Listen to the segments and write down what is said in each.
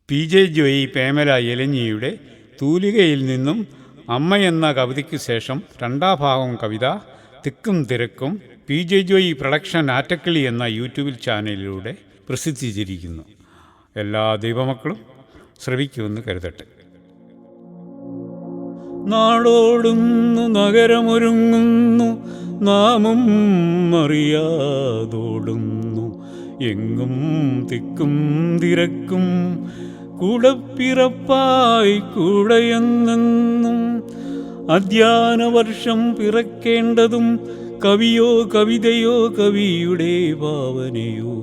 PJ. Joy പേമല എലഞ്ഞിയുടെ തൂലികയിൽ നിന്നും അമ്മ എന്ന കവിതയ്ക്കു ശേഷം രണ്ടാം ഭാഗം കവിത തിക്കും തിരക്കും പി.ജെ. ജോയി പ്രൊഡക്ഷൻ ആറ്റക്കിളി എന്ന യൂട്യൂബ് ചാനലിലൂടെ പ്രസിദ്ധീകരിച്ചിരിക്കുന്നു. എല്ലാ ദൈവമക്കളും ശ്രവിക്കുമെന്ന് കരുതട്ടെ. നാടോടുന്നു നഗരമൊരുങ്ങുന്നു, നാമും അറിയാതോടുന്നു, എങ്ങും തിക്കും തിരക്കും, കൂടപ്പിറപ്പായി കൂടെയെന്നെന്നും. അധ്യയന വർഷം പിറക്കേണ്ടതും കവിയോ കവിതയോ കവിയുടെ ഭാവനയോ,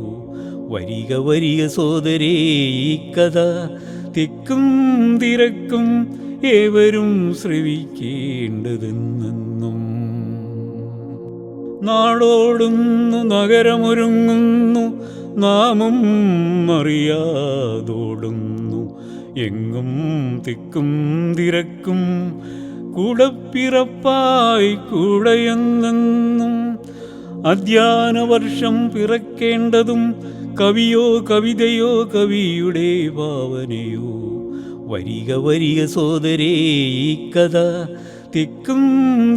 വരിക വരിക സോദരേ ഈ കഥ, തിക്കും തിരക്കും ഏവരും ശ്രവിക്കേണ്ടതെന്നും. നാടോടുന്നു നഗരമൊരുങ്ങുന്നു, നാമും അറിയാതോടുന്നു, എങ്ങും തിക്കും തിരക്കും, കൂടപ്പിറപ്പായി കൂടെയെന്നെന്നും. അധ്യയന വർഷം പിറക്കേണ്ടതും കവിയോ കവിതയോ കവിയുടെ ഭാവനയോ, വരിക വരിക സോദരേ ഈ കഥ, തിക്കും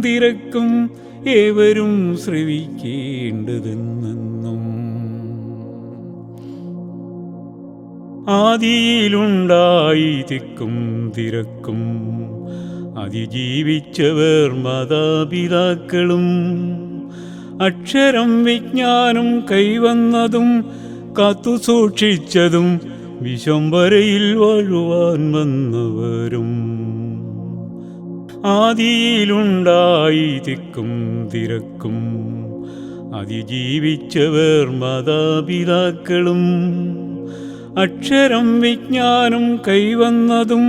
തിരക്കും ഏവരും ശ്രവിക്കേണ്ടതെന്നും. ആദിയിലുണ്ടായി തിക്കും തിരക്കും, അതിജീവിച്ചവർ മാതാപിതാക്കളും. അക്ഷരം വിജ്ഞാനം കൈവന്നതും കാത്തുസൂക്ഷിച്ചതും വിശംബരയിൽ വാഴുവാൻ വന്നവരും. ആദിയിലുണ്ടായി തിക്കും തിരക്കും, അതിജീവിച്ചവർ മാതാപിതാക്കളും. അക്ഷരം വിജ്ഞാനം കൈവന്നതും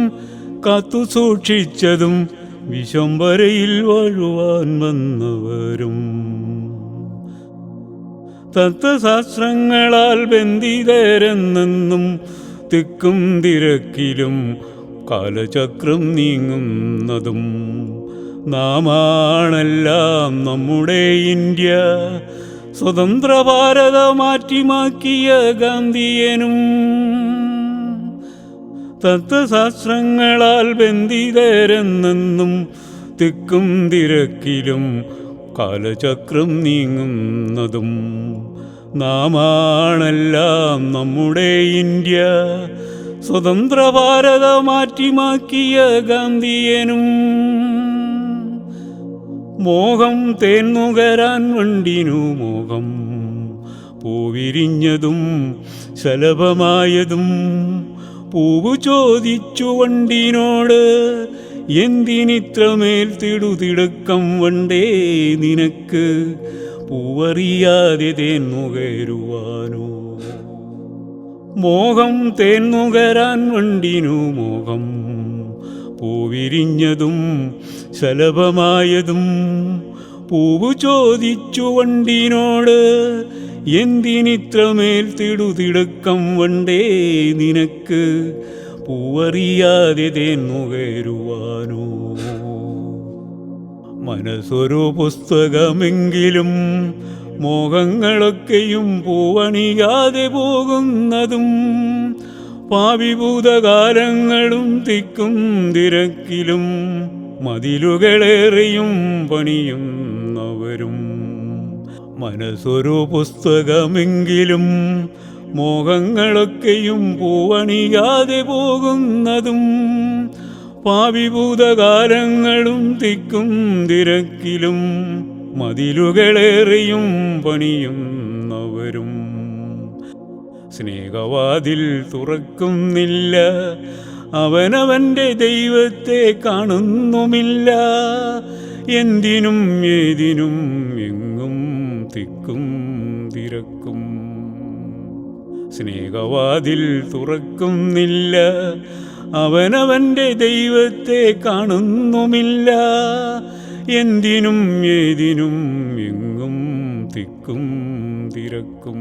കാത്തുസൂക്ഷിച്ചതും വിശംബരയിൽ വാഴുവാൻ വന്നവരും. തത്വശാസ്ത്രങ്ങളാൽ ബന്ധിതരെന്നെന്നും തിക്കും തിരക്കിലും കാലചക്രം നീങ്ങുന്നതും. നാമാണെല്ലാം നമ്മുടെ ഇന്ത്യ, സ്വതന്ത്ര ഭാരത മാറ്റിമാക്കിയ ഗാന്ധിയനും. തത്വശാസ്ത്രങ്ങളാൽ ബന്ധിതരെന്നെന്നും തിക്കും തിരക്കിലും കാലചക്രം നീങ്ങുന്നതും. നാമാണെല്ലാം നമ്മുടെ ഇന്ത്യ, സ്വതന്ത്ര ഭാരത മാറ്റിമാക്കിയ ഗാന്ധിയനും. മോഹം തേൻനുകരാൻ വണ്ടിനു മോഹം, പൂവിരിഞ്ഞതും ശലഭമായതും. പൂവ് ചോദിച്ചു വണ്ടിനോട്, എന്തിനിത്രമേൽ തിടുതിടുക്കം വണ്ടേ നിനക്ക്, പൂവറിയാതെ തേൻ നുകരുവാനോ. മോഹം തേൻ നുകരാൻ വണ്ടിനു മോഹം, പൂവിരിഞ്ഞതും ശലഭമായതും. പൂവ് ചോദിച്ചു വണ്ടിനോട്, എന്തിനിത്രമേൽ തിടുതിടുക്കം വണ്ടേ നിനക്ക്, പൂവറിയാതെ തേൻ നുകരുവാനോ. മനസ്സൊരു പുസ്തകമെങ്കിലും മോഹങ്ങളൊക്കെയും പൂവണിയാതെ പോകുന്നതും. പാവിഭൂതകാലങ്ങളും തിക്കും തിരക്കിലും മതിലുകളേറെയും പണിയുന്നവരും. മനസ്സൊരു പുസ്തകമെങ്കിലും മോഹങ്ങളൊക്കെയും പൂവണിയാതെ പോകുന്നതും. പാവിഭൂതകാലങ്ങളും തിക്കും തിരക്കിലും മതിലുകളേറെയും പണിയുന്നവരും. സ്നേഹവാതിൽ തുറക്കുന്നില്ല, അവനവൻ്റെ ദൈവത്തെ കാണുന്നുമില്ല. എന്തിനും ഏതിനും എങ്ങും തിക്കും തിരക്കും. സ്നേഹവാതിൽ തുറക്കുന്നില്ല, അവനവൻ്റെ ദൈവത്തെ കാണുന്നുമില്ല. എന്തിനും ഏതിനും എങ്ങും തിക്കും തിരക്കും.